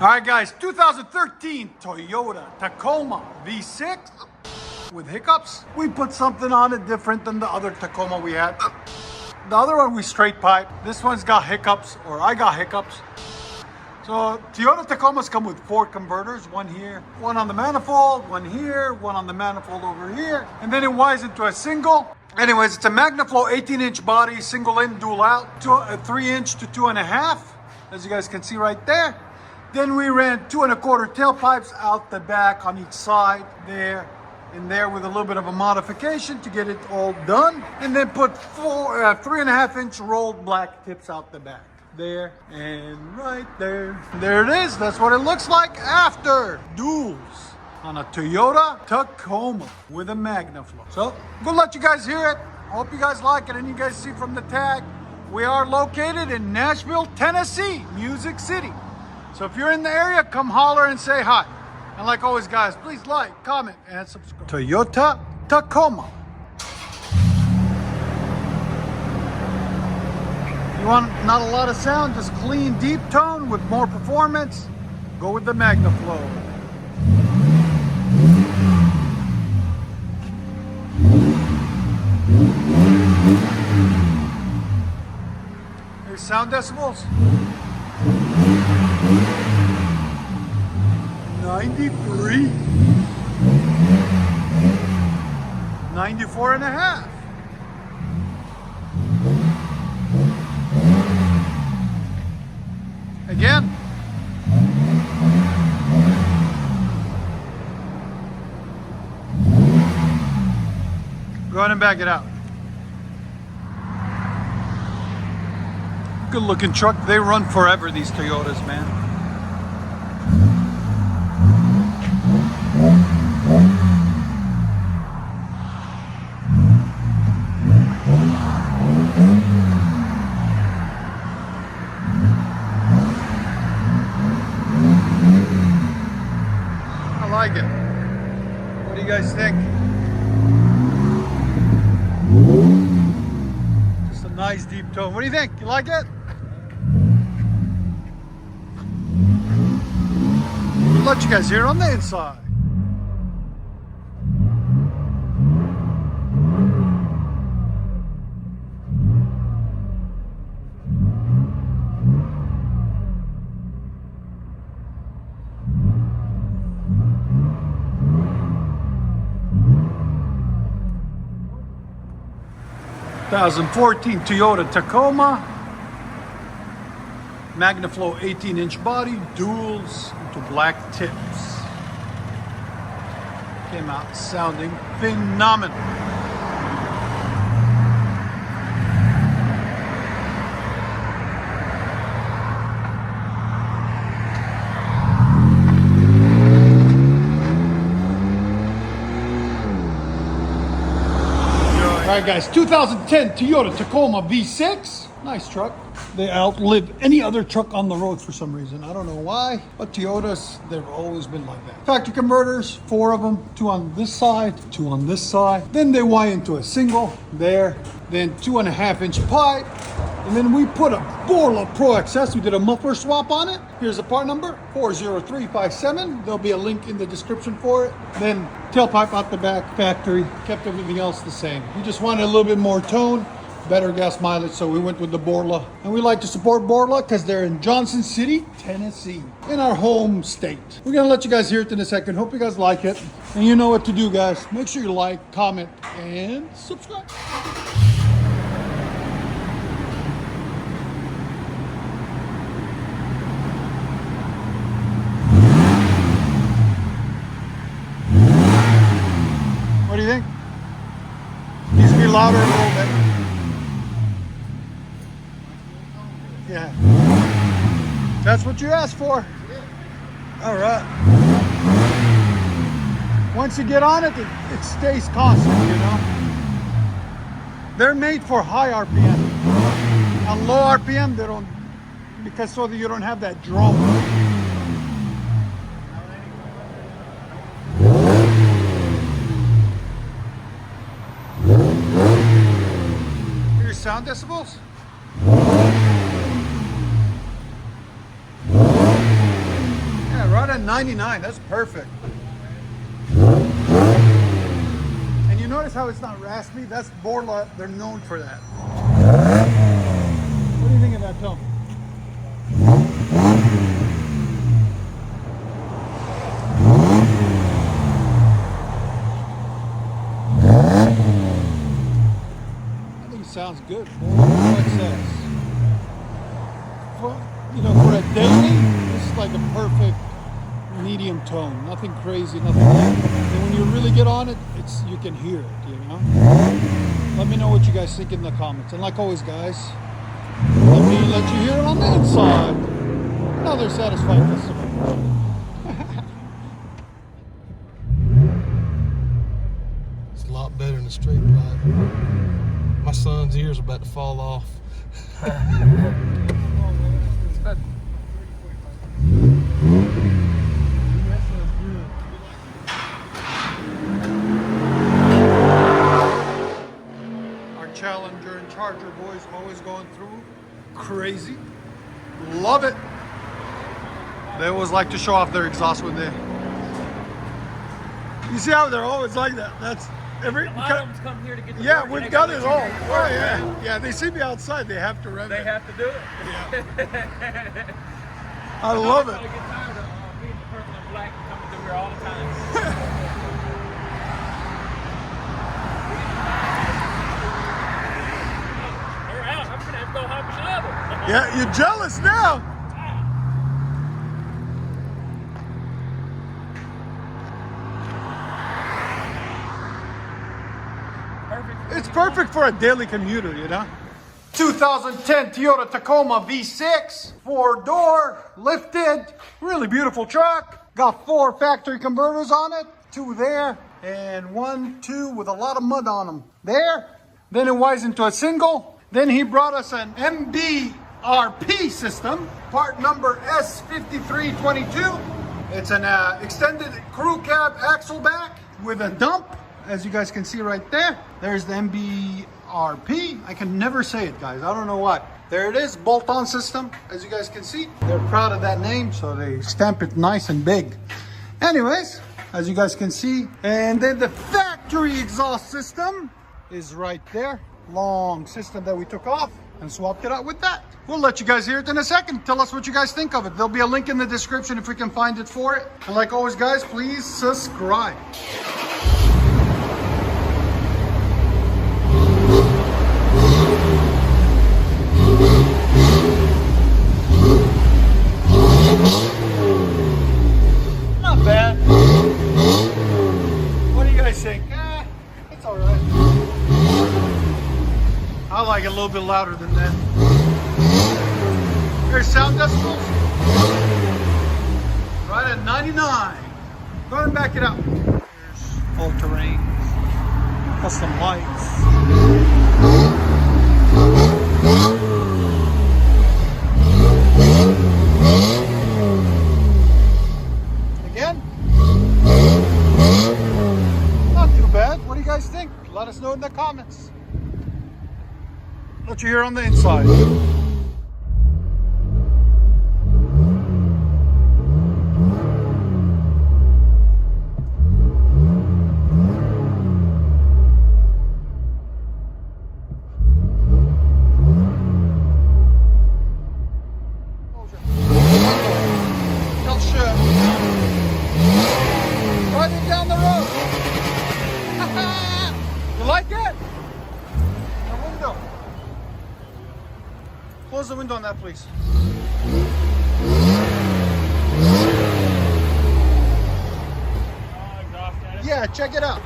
All right, guys, 2013 Toyota Tacoma V6 with hiccups. We put something on it different than the other Tacoma we had. The other one we straight pipe. This one's got hiccups, or I got hiccups. So Toyota Tacomas come with 4 converters, one here, one on the manifold, one here, one on the manifold over here, and then it winds into a single. Anyways, it's a MagnaFlow 18-inch body, single in, dual out, 3-inch to 2.5, as you guys can see right there. Then we ran 2 1/4 tailpipes out the back on each side, there and there, with a little bit of a modification to get it all done. And then put 3.5-inch rolled black tips out the back, there and right there. There it is. That's what it looks like after duals on a Toyota Tacoma with a MagnaFlow. So I'm gonna let you guys hear it. I hope you guys like it. And you guys see from the tag, we are located in Nashville, Tennessee, Music City. So if you're in the area, come holler and say hi. And like always, guys, please like, comment, and subscribe. Toyota Tacoma. You want not a lot of sound, just clean, deep tone with more performance? Go with the MagnaFlow. Here's sound decibels. 93, 94.5. Again. Go ahead and back it out. Good looking truck. They run forever, these Toyotas, man. I like it. What do you guys think? Just a nice deep tone. What do you think? You like it? We'll let you guys hear it on the inside. (2014) Toyota Tacoma, MagnaFlow 18-inch body, duals into black tips. Came out sounding phenomenal. All right, guys, 2010 Toyota Tacoma V6. Nice truck. They outlive any other truck on the road for some reason. I don't know why, but Toyotas, they've always been like that. Factory converters, 4 of them, 2 on this side, 2 on this side. Then they wind into a single there, then 2.5-inch pipe. And then we put a Borla Pro XS. We did a muffler swap on it. Here's the part number, 40357. There'll be a link in the description for it. Then tailpipe out the back, factory. Kept everything else the same. We just wanted a little bit more tone, better gas mileage, so we went with the Borla. And we like to support Borla because they're in Johnson City, Tennessee, in our home state. We're gonna let you guys hear it in a second. Hope you guys like it. And you know what to do, guys. Make sure you like, comment, and subscribe. What do you think? Needs to be louder a little bit. Yeah. That's what you asked for. All right. Once you get on it, it stays constant, you know. They're made for high RPM. On low RPM, they don't, because so that you don't have that drone. Sound decibels? Right at 99, that's perfect. And you notice how it's not raspy? That's Borla, they're known for that. What do you think of that, Tom? I think it sounds good. Borla says. For, you know, for a daily, this is like a perfect medium tone. Nothing crazy, nothing like. And when you really get on it, you can hear it, you know? Let me know what you guys think in the comments. And like always, guys, let you hear it on the inside. Another satisfied customer. It's a lot better than a straight pipe. My son's ears are about to fall off. Challenger and Charger boys always going through crazy. Love it. They always like to show off their exhaust when they. You see how they're always like that? That's every. A lot of them come here to get the yeah, work, we've got it all. Work, Oh yeah, yeah. They see me outside, they have to rev it. They have to do it. Yeah. I love it. I get tired of being the person in black and coming through here all the time. Yeah, you're jealous now. It's perfect for a daily commuter, you know? 2010 Toyota Tacoma V6, 4-door, lifted, really beautiful truck. Got 4 factory converters on it, 2 there, and 1, 2 with a lot of mud on them. There, then it winds into a single. Then he brought us an MBRP system, part number S5322. It's an extended crew cab axle back with a dump, as you guys can see right there. There's the MBRP. I can never say it, guys. I don't know why. There it is, bolt-on system, as you guys can see. They're proud of that name, so they stamp it nice and big. Anyways, as you guys can see. And then the factory exhaust system is right there. Long system that we took off and swapped it out with that. We'll let you guys hear it in a second. Tell us what you guys think of it. There'll be a link in the description if we can find it for it. And like always, guys, please subscribe. Not bad. What do you guys think? It's all right. I like it a little bit louder than that. Here's sound decibels. Right at 99. Go ahead and back it up. Here's all-terrain, custom lights. Again. Not too bad. What do you guys think? Let us know in the comments. What you hear on the inside. Driving down the road. You like it? The window. Close the window on that, please. Yeah, check it out.